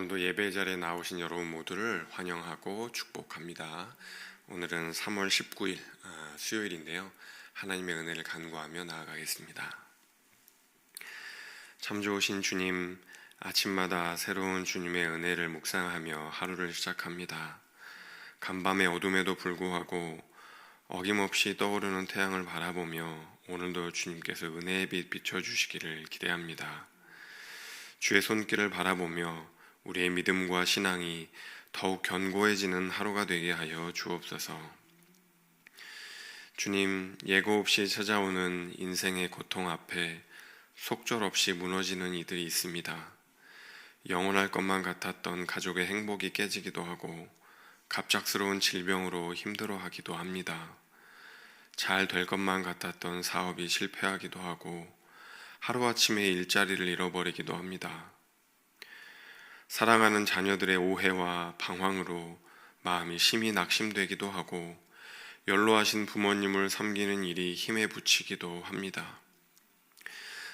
성도 예배 자리에 나오신 여러분 모두를 환영하고 축복합니다. 오늘은 3월 19일 수요일인데요. 하나님의 은혜를 간구하며 나아가겠습니다. 참 좋으신 주님, 아침마다 새로운 주님의 은혜를 묵상하며 하루를 시작합니다. 간밤의 어둠에도 불구하고 어김없이 떠오르는 태양을 바라보며 오늘도 주님께서 은혜의 빛 비춰주시기를 기대합니다. 주의 손길을 바라보며 우리의 믿음과 신앙이 더욱 견고해지는 하루가 되게 하여 주옵소서. 주님, 예고 없이 찾아오는 인생의 고통 앞에 속절없이 무너지는 이들이 있습니다. 영원할 것만 같았던 가족의 행복이 깨지기도 하고 갑작스러운 질병으로 힘들어하기도 합니다. 잘 될 것만 같았던 사업이 실패하기도 하고 하루아침에 일자리를 잃어버리기도 합니다. 사랑하는 자녀들의 오해와 방황으로 마음이 심히 낙심되기도 하고 연로하신 부모님을 섬기는 일이 힘에 부치기도 합니다.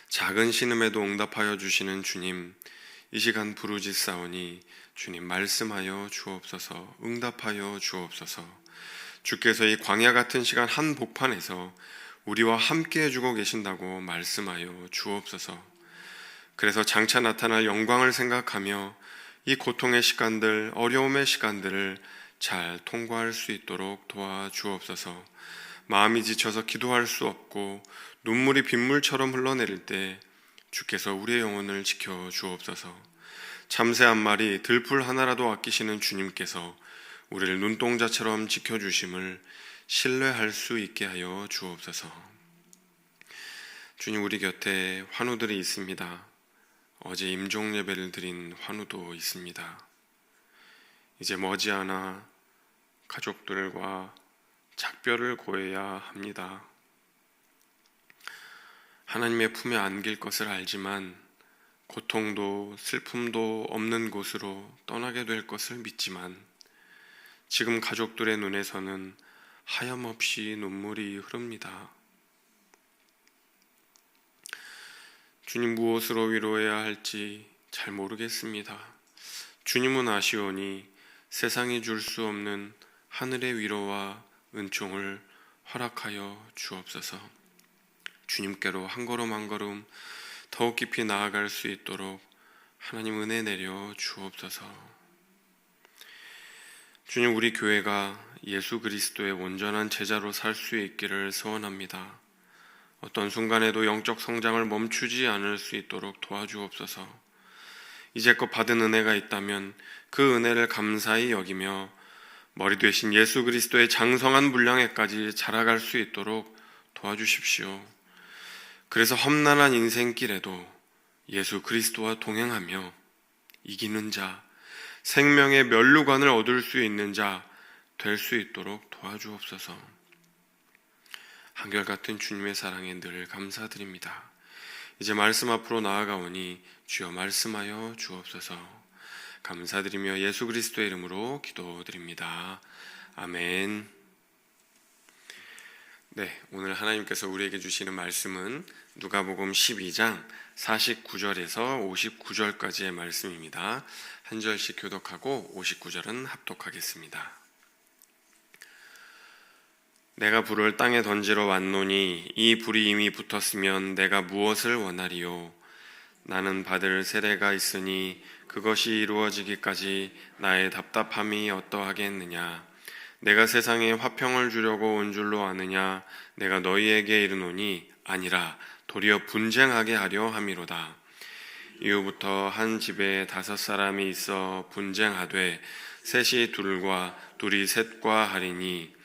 작은 신음에도 응답하여 주시는 주님, 이 시간 부르짖사오니 주님 말씀하여 주옵소서, 응답하여 주옵소서. 주께서 이 광야 같은 시간 한복판에서 우리와 함께 해주고 계신다고 말씀하여 주옵소서. 그래서 장차 나타날 영광을 생각하며 이 고통의 시간들, 어려움의 시간들을 잘 통과할 수 있도록 도와주옵소서. 마음이 지쳐서 기도할 수 없고 눈물이 빗물처럼 흘러내릴 때 주께서 우리의 영혼을 지켜주옵소서. 참새 한 마리, 들풀 하나라도 아끼시는 주님께서 우리를 눈동자처럼 지켜주심을 신뢰할 수 있게 하여 주옵소서. 주님, 우리 곁에 환우들이 있습니다. 어제 임종 예배를 드린 환우도 있습니다. 이제 머지않아 가족들과 작별을 고해야 합니다. 하나님의 품에 안길 것을 알지만 고통도 슬픔도 없는 곳으로 떠나게 될 것을 믿지만 지금 가족들의 눈에서는 하염없이 눈물이 흐릅니다. 주님, 무엇으로 위로해야 할지 잘 모르겠습니다. 주님은 아시오니 세상이 줄 수 없는 하늘의 위로와 은총을 허락하여 주옵소서. 주님께로 한 걸음 한 걸음 더욱 깊이 나아갈 수 있도록 하나님 은혜 내려 주옵소서. 주님, 우리 교회가 예수 그리스도의 온전한 제자로 살 수 있기를 소원합니다. 어떤 순간에도 영적 성장을 멈추지 않을 수 있도록 도와주옵소서. 이제껏 받은 은혜가 있다면 그 은혜를 감사히 여기며 머리 되신 예수 그리스도의 장성한 분량에까지 자라갈 수 있도록 도와주십시오. 그래서 험난한 인생길에도 예수 그리스도와 동행하며 이기는 자, 생명의 면류관을 얻을 수 있는 자 될 수 있도록 도와주옵소서. 한결같은 주님의 사랑에 늘 감사드립니다. 이제 말씀 앞으로 나아가오니 주여 말씀하여 주옵소서. 감사드리며 예수 그리스도의 이름으로 기도드립니다. 아멘. 네, 오늘 하나님께서 우리에게 주시는 말씀은 누가복음 12장 49절에서 59절까지의 말씀입니다. 한 절씩 교독하고 59절은 합독하겠습니다. 내가 불을 땅에 던지러 왔노니 이 불이 이미 붙었으면 내가 무엇을 원하리요? 나는 받을 세례가 있으니 그것이 이루어지기까지 나의 답답함이 어떠하겠느냐? 내가 세상에 화평을 주려고 온 줄로 아느냐? 내가 너희에게 이르노니 아니라 도리어 분쟁하게 하려 함이로다. 이후부터 한 집에 5사람이 있어 분쟁하되 셋이 둘과 둘이 셋과 하리니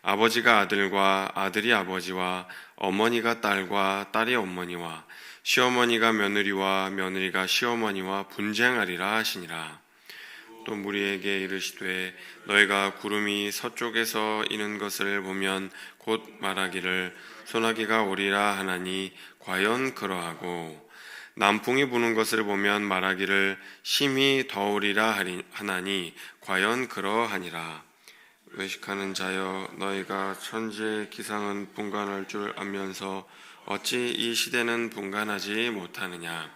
아버지가 아들과 아들이 아버지와 어머니가 딸과 딸이 어머니와 시어머니가 며느리와 며느리가 시어머니와 분쟁하리라 하시니라. 또 무리에게 이르시되 너희가 구름이 서쪽에서 이는 것을 보면 곧 말하기를 소나기가 오리라 하나니 과연 그러하고 남풍이 부는 것을 보면 말하기를 심히 더우리라 하나니 과연 그러하니라. 외식하는 자여, 너희가 천지의 기상은 분간할 줄 알면서 어찌 이 시대는 분간하지 못하느냐?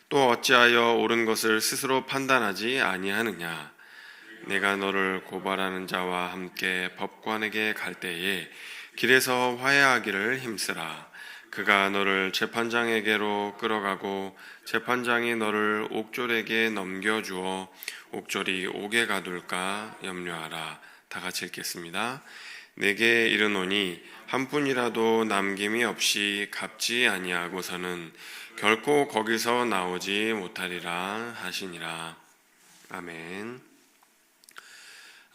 또 어찌하여 옳은 것을 스스로 판단하지 아니하느냐? 내가 너를 고발하는 자와 함께 법관에게 갈 때에 길에서 화해하기를 힘쓰라. 그가 너를 재판장에게로 끌어가고 재판장이 너를 옥졸에게 넘겨주어 옥졸이 옥에 가둘까 염려하라. 다 같이 읽겠습니다. 내게 이르노니 한 분이라도 남김이 없이 갚지 아니하고서는 결코 거기서 나오지 못하리라 하시니라. 아멘.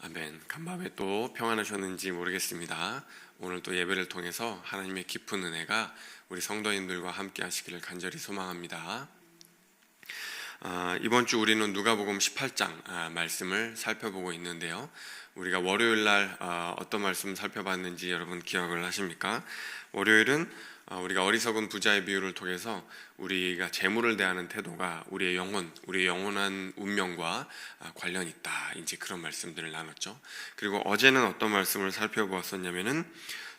아멘. 간밤에 또 평안하셨는지 모르겠습니다. 오늘 또 예배를 통해서 하나님의 깊은 은혜가 우리 성도님들과 함께 하시기를 간절히 소망합니다. 이번 주 우리는 누가복음 18장 말씀을 살펴보고 있는데요. 우리가 월요일 날 어떤 말씀 살펴봤는지 여러분 기억을 하십니까? 월요일은 우리가 어리석은 부자의 비유를 통해서 우리가 재물을 대하는 태도가 우리의 영원한 운명과 관련이 있다. 이제 그런 말씀들을 나눴죠. 그리고 어제는 어떤 말씀을 살펴보았었냐면은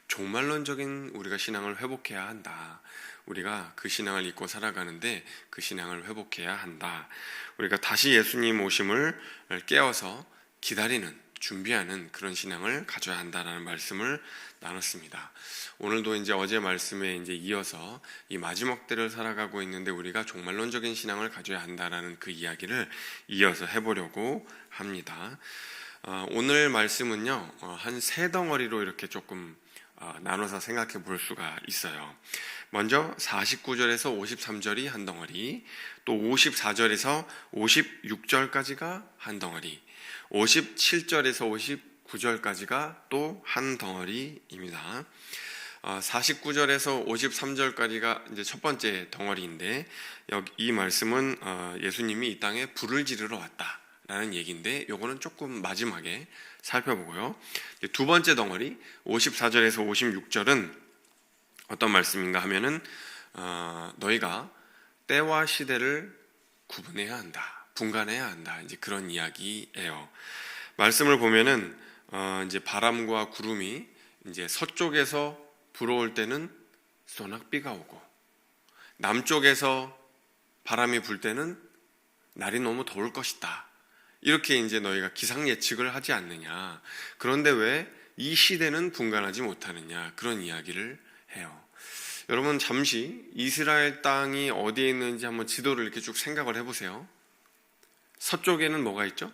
종말론적인 우리가 신앙을 회복해야 한다. 우리가 그 신앙을 잊고 살아가는데 그 신앙을 회복해야 한다. 우리가 다시 예수님 오심을 깨어서 기다리는 준비하는 그런 신앙을 가져야 한다라는 말씀을 나눴습니다. 오늘도 이제 어제 말씀에 이제 이어서 이 마지막 때를 살아가고 있는데 우리가 종말론적인 신앙을 가져야 한다라는 그 이야기를 이어서 해보려고 합니다. 오늘 말씀은요, 한 세 덩어리로 이렇게 조금 나눠서 생각해 볼 수가 있어요. 먼저 49절에서 53절이 한 덩어리, 또 54절에서 56절까지가 한 덩어리, 57절에서 59절까지가 또 한 덩어리입니다. 49절에서 53절까지가 이제 첫 번째 덩어리인데, 이 말씀은 예수님이 이 땅에 불을 지르러 왔다라는 얘기인데, 요거는 조금 마지막에 살펴보고요. 두 번째 덩어리 54절에서 56절은 어떤 말씀인가 하면은 너희가 때와 시대를 구분해야 한다, 분간해야 한다. 이제 그런 이야기예요. 말씀을 보면은 이제 바람과 구름이 이제 서쪽에서 불어올 때는 소낙비가 오고 남쪽에서 바람이 불 때는 날이 너무 더울 것이다. 이렇게 이제 너희가 기상 예측을 하지 않느냐. 그런데 왜 이 시대는 분간하지 못하느냐. 그런 이야기를 해요. 여러분 잠시 이스라엘 땅이 어디에 있는지 한번 지도를 이렇게 쭉 생각을 해보세요. 서쪽에는 뭐가 있죠?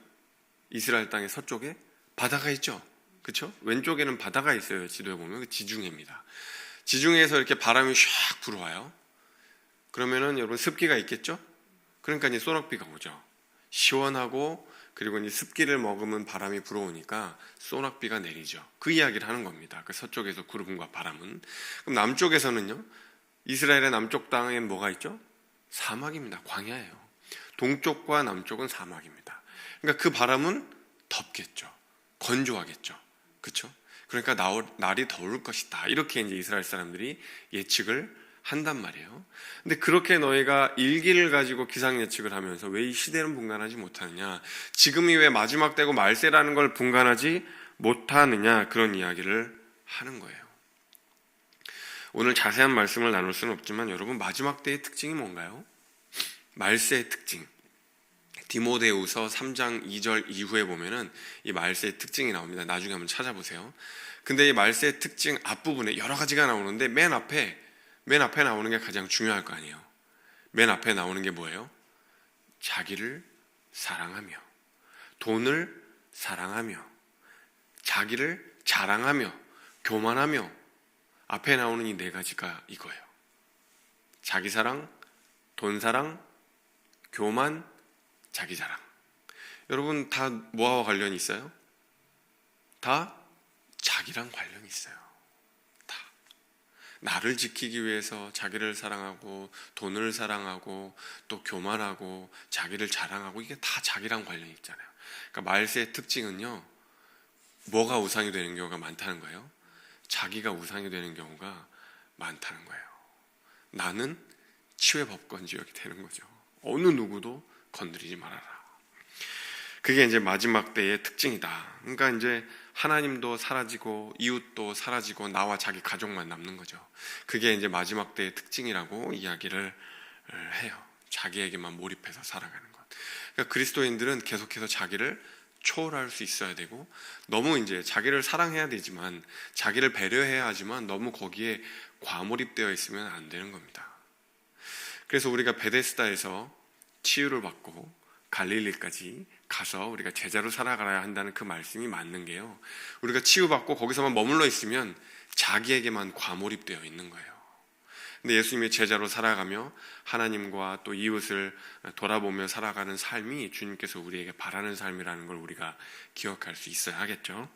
이스라엘 땅의 서쪽에 바다가 있죠. 그렇죠? 왼쪽에는 바다가 있어요. 지도에 보면 지중해입니다. 지중해에서 이렇게 바람이 샥 불어와요. 그러면은 여러분 습기가 있겠죠? 그러니까 이제 소낙비가 오죠. 시원하고 그리고 이제 습기를 머금은 바람이 불어오니까 소낙비가 내리죠. 그 이야기를 하는 겁니다. 그 서쪽에서 구름과 바람은. 그럼 남쪽에서는요? 이스라엘의 남쪽 땅에는 뭐가 있죠? 사막입니다. 광야예요. 동쪽과 남쪽은 사막입니다. 그러니까 그 바람은 덥겠죠. 건조하겠죠. 그렇죠? 그러니까 날이 더울 것이다. 이렇게 이제 이스라엘 사람들이 예측을 한단 말이에요. 근데 그렇게 너희가 일기를 가지고 기상 예측을 하면서 왜 이 시대는 분간하지 못하느냐? 지금이 왜 마지막 때고 말세라는 걸 분간하지 못하느냐? 그런 이야기를 하는 거예요. 오늘 자세한 말씀을 나눌 수는 없지만 여러분 마지막 때의 특징이 뭔가요? 말세의 특징. 디모데후서 3장 2절 이후에 보면은 이 말세의 특징이 나옵니다. 나중에 한번 찾아보세요. 근데 이 말세의 특징 앞부분에 여러 가지가 나오는데 맨 앞에 나오는 게 가장 중요할 거 아니에요. 맨 앞에 나오는 게 뭐예요? 자기를 사랑하며, 돈을 사랑하며, 자기를 자랑하며, 교만하며. 앞에 나오는 이 네 가지가 이거예요. 자기 사랑, 돈 사랑, 교만, 자기 자랑. 여러분 다 뭐와 관련이 있어요? 다 자기랑 관련이 있어요. 다. 나를 지키기 위해서 자기를 사랑하고 돈을 사랑하고 또 교만하고 자기를 자랑하고 이게 다 자기랑 관련이 있잖아요. 그러니까 말세의 특징은요. 뭐가 우상이 되는 경우가 많다는 거예요. 자기가 우상이 되는 경우가 많다는 거예요. 나는 치외 법권지역이 되는 거죠. 어느 누구도 건드리지 말아라. 그게 이제 마지막 때의 특징이다. 그러니까 이제 하나님도 사라지고 이웃도 사라지고 나와 자기 가족만 남는 거죠. 그게 이제 마지막 때의 특징이라고 이야기를 해요. 자기에게만 몰입해서 살아가는 것. 그러니까 그리스도인들은 계속해서 자기를 초월할 수 있어야 되고, 너무 이제 자기를 사랑해야 되지만, 자기를 배려해야 하지만 너무 거기에 과몰입되어 있으면 안 되는 겁니다. 그래서 우리가 베데스다에서 치유를 받고 갈릴리까지 가서 우리가 제자로 살아가야 한다는 그 말씀이 맞는 게요, 우리가 치유받고 거기서만 머물러 있으면 자기에게만 과몰입되어 있는 거예요. 근데 예수님의 제자로 살아가며 하나님과 또 이웃을 돌아보며 살아가는 삶이 주님께서 우리에게 바라는 삶이라는 걸 우리가 기억할 수 있어야 하겠죠.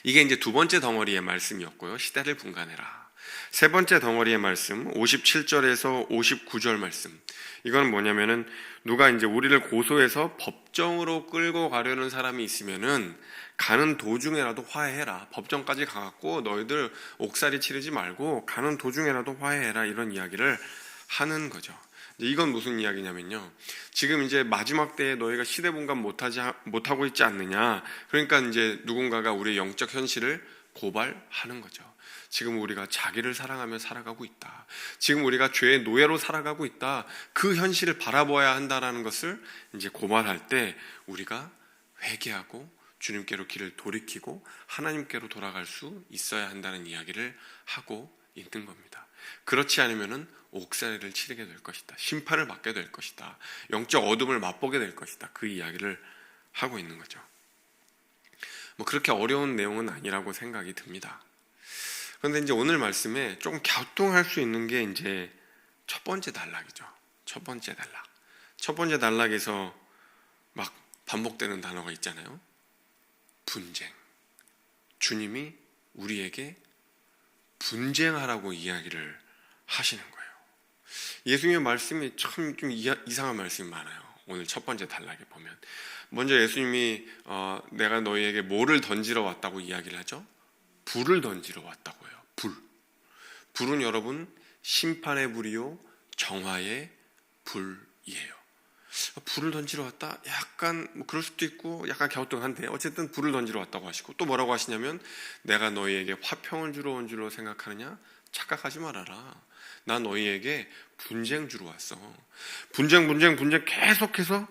이게 이제 두 번째 덩어리의 말씀이었고요. 시대를 분간해라. 세 번째 덩어리의 말씀, 57절에서 59절 말씀. 이건 뭐냐면은, 누가 이제 우리를 고소해서 법정으로 끌고 가려는 사람이 있으면은 가는 도중에라도 화해해라. 법정까지 가갖고 너희들 옥살이 치르지 말고 가는 도중에라도 화해해라. 이런 이야기를 하는 거죠. 이건 무슨 이야기냐면요, 지금 이제 마지막 때에 너희가 시대 분간 못하고 있지 않느냐. 그러니까 이제 누군가가 우리의 영적 현실을 고발하는 거죠. 지금 우리가 자기를 사랑하며 살아가고 있다. 지금 우리가 죄의 노예로 살아가고 있다. 그 현실을 바라봐야 한다라는 것을 이제 고발할 때 우리가 회개하고 주님께로 길을 돌이키고 하나님께로 돌아갈 수 있어야 한다는 이야기를 하고 있는 겁니다. 그렇지 않으면은 옥살이를 치르게 될 것이다. 심판을 받게 될 것이다. 영적 어둠을 맛보게 될 것이다. 그 이야기를 하고 있는 거죠. 뭐 그렇게 어려운 내용은 아니라고 생각이 듭니다. 그런데 이제 오늘 말씀에 조금 갸우뚱할 수 있는 게 이제 첫 번째 단락이죠. 첫 번째 단락. 첫 번째 단락에서 막 반복되는 단어가 있잖아요. 분쟁. 주님이 우리에게 분쟁하라고 이야기를 하시는 거예요. 예수님의 말씀이 참 좀 이상한 말씀이 많아요. 오늘 첫 번째 단락에 보면 먼저 예수님이 내가 너희에게 뭐를 던지러 왔다고 이야기를 하죠? 불을 던지러 왔다고요. 불은 여러분 심판의 불이요 정화의 불이에요. 불을 던지러 왔다? 약간 뭐 그럴 수도 있고 약간 갸우뚱한데 어쨌든 불을 던지러 왔다고 하시고, 또 뭐라고 하시냐면 내가 너희에게 화평을 주러 온 줄로 생각하느냐? 착각하지 말아라. 나 너희에게 분쟁 주러 왔어. 분쟁 계속해서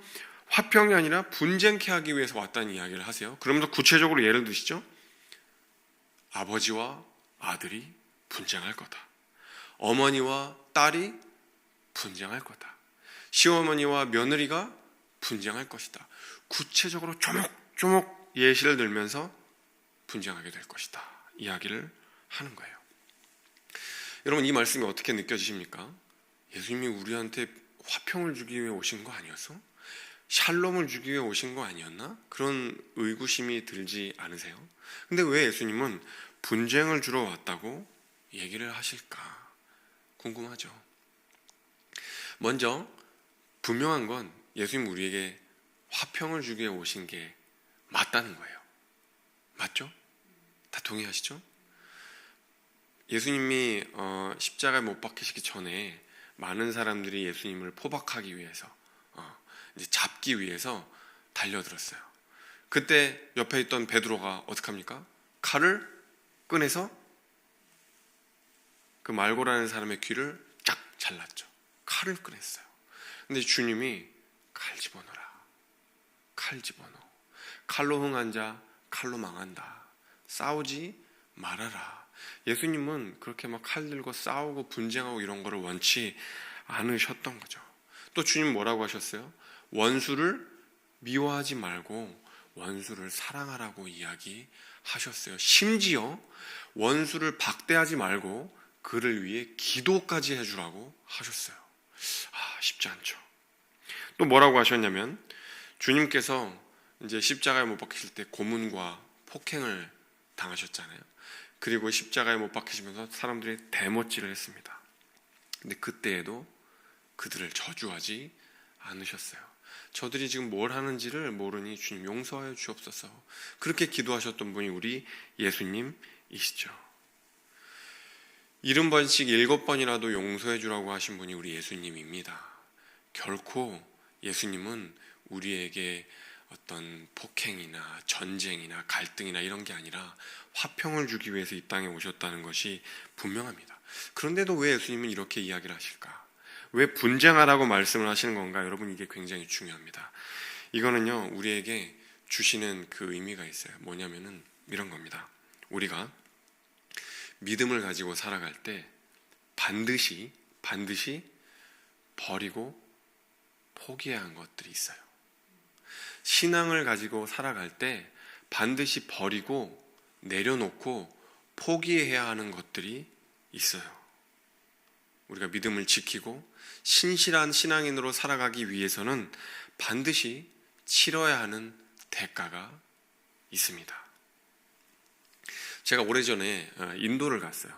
화평이 아니라 분쟁케 하기 위해서 왔다는 이야기를 하세요. 그러면서 구체적으로 예를 드시죠. 아버지와 아들이 분쟁할 거다. 어머니와 딸이 분쟁할 거다. 시어머니와 며느리가 분쟁할 것이다. 구체적으로 조목조목 예시를 들면서 분쟁하게 될 것이다. 이야기를 하는 거예요. 여러분, 이 말씀이 어떻게 느껴지십니까? 예수님이 우리한테 화평을 주기 위해 오신 거 아니었어? 샬롬을 주기 위해 오신 거 아니었나? 그런 의구심이 들지 않으세요? 근데 왜 예수님은 분쟁을 주러 왔다고 얘기를 하실까? 궁금하죠? 먼저 분명한 건 예수님 우리에게 화평을 주기 위해 오신 게 맞다는 거예요. 맞죠? 다 동의하시죠? 예수님이 십자가에 못 박히시기 전에 많은 사람들이 예수님을 포박하기 위해서 이제 잡기 위해서 달려들었어요. 그때 옆에 있던 베드로가 어떡합니까? 칼을 꺼내서 그 말고라는 사람의 귀를 쫙 잘랐죠. 칼을 꺼냈어요. 근데 주님이 칼 집어넣어라. 칼 집어넣어. 칼로 흥한 자 칼로 망한다. 싸우지 말아라. 예수님은 그렇게 막 칼 들고 싸우고 분쟁하고 이런 거를 원치 않으셨던 거죠. 또 주님 뭐라고 하셨어요? 원수를 미워하지 말고 원수를 사랑하라고 이야기하셨어요. 심지어 원수를 박대하지 말고 그를 위해 기도까지 해주라고 하셨어요. 쉽지 않죠. 또 뭐라고 하셨냐면, 주님께서 이제 십자가에 못 박히실 때 고문과 폭행을 당하셨잖아요. 그리고 십자가에 못 박히시면서 사람들이 대못질을 했습니다. 근데 그때에도 그들을 저주하지 않으셨어요. 저들이 지금 뭘 하는지를 모르니 주님 용서하여 주옵소서. 그렇게 기도하셨던 분이 우리 예수님이시죠. 70번씩 7번이라도 용서해 주라고 하신 분이 우리 예수님입니다. 결코 예수님은 우리에게 어떤 폭행이나 전쟁이나 갈등이나 이런 게 아니라 화평을 주기 위해서 이 땅에 오셨다는 것이 분명합니다. 그런데도 왜 예수님은 이렇게 이야기를 하실까? 왜 분쟁하라고 말씀을 하시는 건가? 여러분, 이게 굉장히 중요합니다. 이거는요, 우리에게 주시는 그 의미가 있어요. 뭐냐면은 이런 겁니다. 우리가 믿음을 가지고 살아갈 때 반드시 버리고 포기해야 하는 것들이 있어요. 신앙을 가지고 살아갈 때 반드시 버리고 내려놓고 포기해야 하는 것들이 있어요. 우리가 믿음을 지키고 신실한 신앙인으로 살아가기 위해서는 반드시 치러야 하는 대가가 있습니다. 제가 오래전에 인도를 갔어요.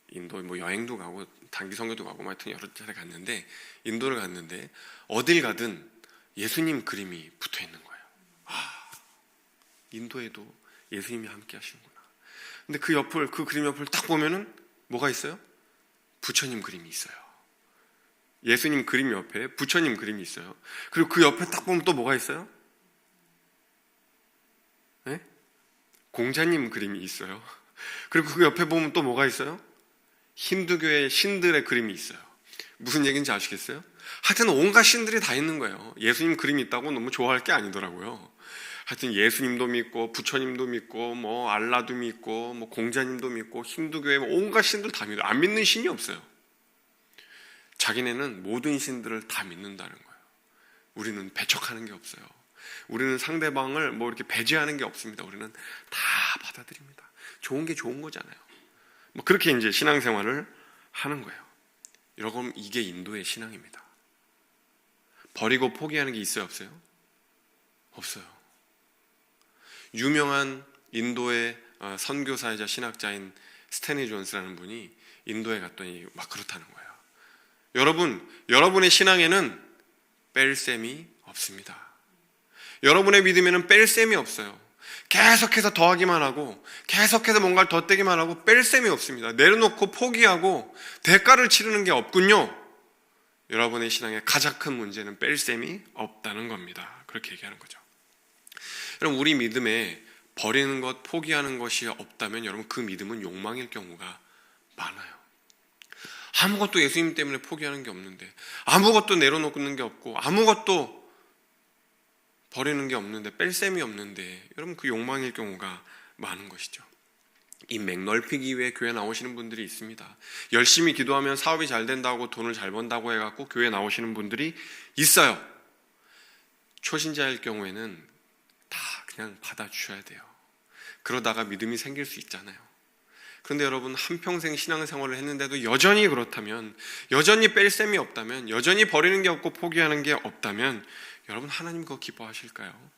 인도 뭐 여행도 가고 단기 선교도 가고 하여튼 여러 차례 갔는데, 인도를 갔는데 어딜 가든 예수님 그림이 붙어 있는 거예요. 인도에도 예수님이 함께 하시는구나. 근데 그 그림 옆을 딱 보면은 뭐가 있어요? 부처님 그림이 있어요. 예수님 그림 옆에 부처님 그림이 있어요. 그리고 그 옆에 딱 보면 또 뭐가 있어요? 네? 공자님 그림이 있어요. 그리고 그 옆에 보면 또 뭐가 있어요? 힌두교의 신들의 그림이 있어요. 무슨 얘기인지 아시겠어요? 하여튼 온갖 신들이 다 있는 거예요. 예수님 그림이 있다고 너무 좋아할 게 아니더라고요. 하여튼 예수님도 믿고 부처님도 믿고 뭐 알라도 믿고 뭐 공자님도 믿고 힌두교의 온갖 신들 다 믿어요. 안 믿는 신이 없어요. 자기네는 모든 신들을 다 믿는다는 거예요. 우리는 배척하는 게 없어요. 우리는 상대방을 뭐 이렇게 배제하는 게 없습니다. 우리는 다 받아들입니다. 좋은 게 좋은 거잖아요. 뭐 그렇게 이제 신앙생활을 하는 거예요. 여러분, 이게 인도의 신앙입니다. 버리고 포기하는 게 있어요, 없어요? 없어요. 유명한 인도의 선교사이자 신학자인 스탠리 존스라는 분이 인도에 갔더니 막 그렇다는 거예요. 여러분의 신앙에는 뺄 셈이 없습니다. 여러분의 믿음에는 뺄 셈이 없어요. 계속해서 더하기만 하고 계속해서 뭔가를 덧대기만 하고 뺄 셈이 없습니다. 내려놓고 포기하고 대가를 치르는 게 없군요. 여러분의 신앙의 가장 큰 문제는 뺄 셈이 없다는 겁니다. 그렇게 얘기하는 거죠. 여러분, 우리 믿음에 버리는 것, 포기하는 것이 없다면 여러분, 그 믿음은 욕망일 경우가 많아요. 아무것도 예수님 때문에 포기하는 게 없는데, 아무것도 내려놓는 게 없고, 아무것도 버리는 게 없는데, 뺄 셈이 없는데, 여러분, 그 욕망일 경우가 많은 것이죠. 이 맥넓이기 위해 교회 나오시는 분들이 있습니다. 열심히 기도하면 사업이 잘 된다고 돈을 잘 번다고 해갖고 교회 나오시는 분들이 있어요. 초신자일 경우에는 다 그냥 받아주셔야 돼요. 그러다가 믿음이 생길 수 있잖아요. 그런데 여러분, 한평생 신앙생활을 했는데도 여전히 그렇다면, 여전히 뺄 셈이 없다면, 여전히 버리는 게 없고 포기하는 게 없다면 여러분, 하나님 그거 기뻐하실까요?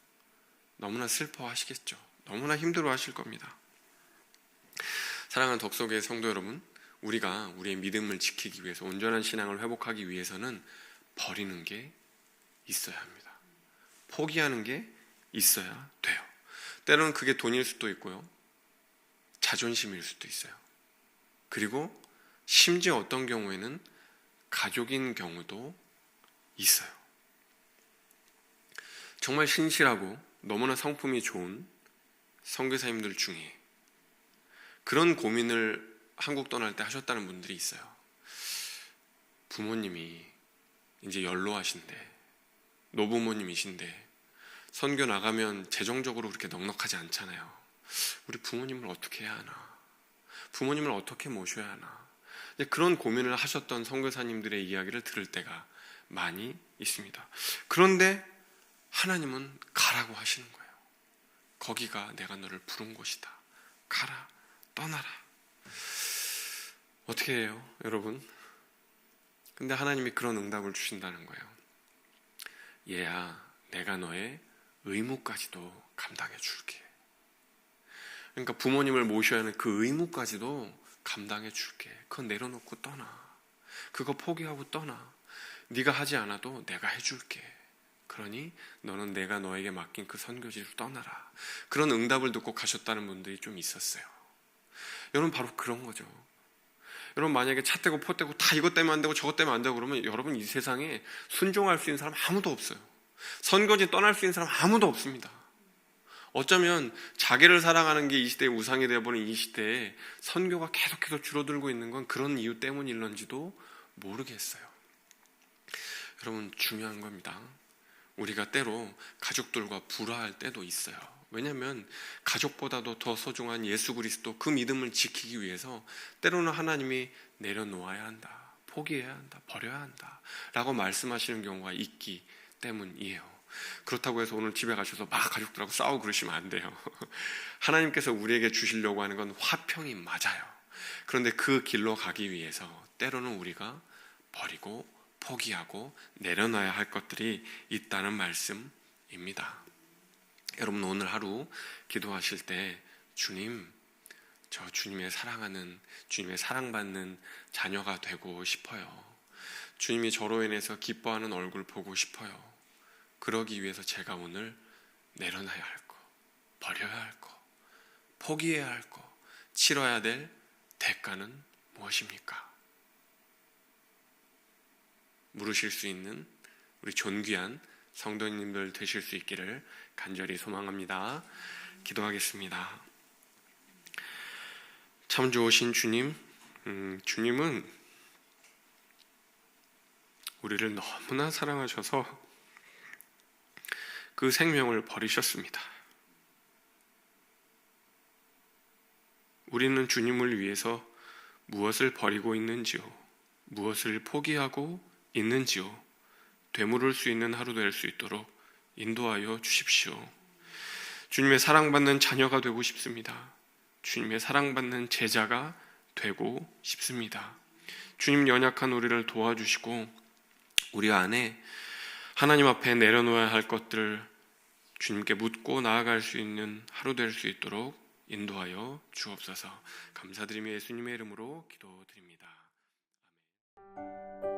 너무나 슬퍼하시겠죠. 너무나 힘들어하실 겁니다. 사랑하는 덕속의 성도 여러분, 우리가 우리의 믿음을 지키기 위해서, 온전한 신앙을 회복하기 위해서는 버리는 게 있어야 합니다. 포기하는 게 있어야 돼요. 때로는 그게 돈일 수도 있고요, 자존심일 수도 있어요. 그리고 심지어 어떤 경우에는 가족인 경우도 있어요. 정말 신실하고 너무나 성품이 좋은 선교사님들 중에 그런 고민을 한국 떠날 때 하셨다는 분들이 있어요. 부모님이 이제 연로하신데, 노부모님이신데 선교 나가면 재정적으로 그렇게 넉넉하지 않잖아요. 우리 부모님을 어떻게 해야 하나? 부모님을 어떻게 모셔야 하나? 그런 고민을 하셨던 선교사님들의 이야기를 들을 때가 많이 있습니다. 그런데 하나님은 가라고 하시는 거예요. 거기가 내가 너를 부른 곳이다. 가라, 떠나라. 어떻게 해요, 여러분? 근데 하나님이 그런 응답을 주신다는 거예요. 얘야, 내가 너의 의무까지도 감당해 줄게. 그러니까 부모님을 모셔야 하는 그 의무까지도 감당해 줄게. 그거 내려놓고 떠나. 그거 포기하고 떠나. 네가 하지 않아도 내가 해줄게. 그러니 너는 내가 너에게 맡긴 그 선교지를 떠나라. 그런 응답을 듣고 가셨다는 분들이 좀 있었어요. 여러분, 바로 그런 거죠. 여러분, 만약에 차 떼고 포 떼고 다 이것 때문에 안 되고 저것 때문에 안 되고 그러면 여러분, 이 세상에 순종할 수 있는 사람 아무도 없어요. 선거지 떠날 수 있는 사람 아무도 없습니다. 어쩌면 자기를 사랑하는 게 이 시대의 우상이 되어버린 이 시대에 선교가 계속해서 줄어들고 있는 건 그런 이유 때문일런지도 모르겠어요. 여러분, 중요한 겁니다. 우리가 때로 가족들과 불화할 때도 있어요. 왜냐하면 가족보다도 더 소중한 예수 그리스도, 그 믿음을 지키기 위해서 때로는 하나님이 내려놓아야 한다, 포기해야 한다, 버려야 한다 라고 말씀하시는 경우가 있기 때문이에요. 그렇다고 해서 오늘 집에 가셔서 막 가족들하고 싸우고 그러시면 안 돼요. 하나님께서 우리에게 주시려고 하는 건 화평이 맞아요. 그런데 그 길로 가기 위해서 때로는 우리가 버리고 포기하고 내려놔야 할 것들이 있다는 말씀입니다. 여러분, 오늘 하루 기도하실 때 주님, 저 주님의 사랑하는, 주님의 사랑받는 자녀가 되고 싶어요. 주님이 저로 인해서 기뻐하는 얼굴 보고 싶어요. 그러기 위해서 제가 오늘 내려놔야 할 거, 버려야 할 거, 포기해야 할 거, 치러야 될 대가는 무엇입니까? 물으실 수 있는 우리 존귀한 성도님들 되실 수 있기를 간절히 소망합니다. 기도하겠습니다. 참 좋으신 주님, 주님은 우리를 너무나 사랑하셔서 그 생명을 버리셨습니다. 우리는 주님을 위해서 무엇을 버리고 있는지요? 무엇을 포기하고 있는지요? 되물을 수 있는 하루 될 수 있도록 인도하여 주십시오. 주님의 사랑받는 자녀가 되고 싶습니다. 주님의 사랑받는 제자가 되고 싶습니다. 주님, 연약한 우리를 도와주시고 우리 안에 하나님 앞에 내려놓아야 할 것들을 주님께 묻고 나아갈 수 있는 하루 될 수 있도록 인도하여 주옵소서. 감사드리며 예수님의 이름으로 기도드립니다. 아멘.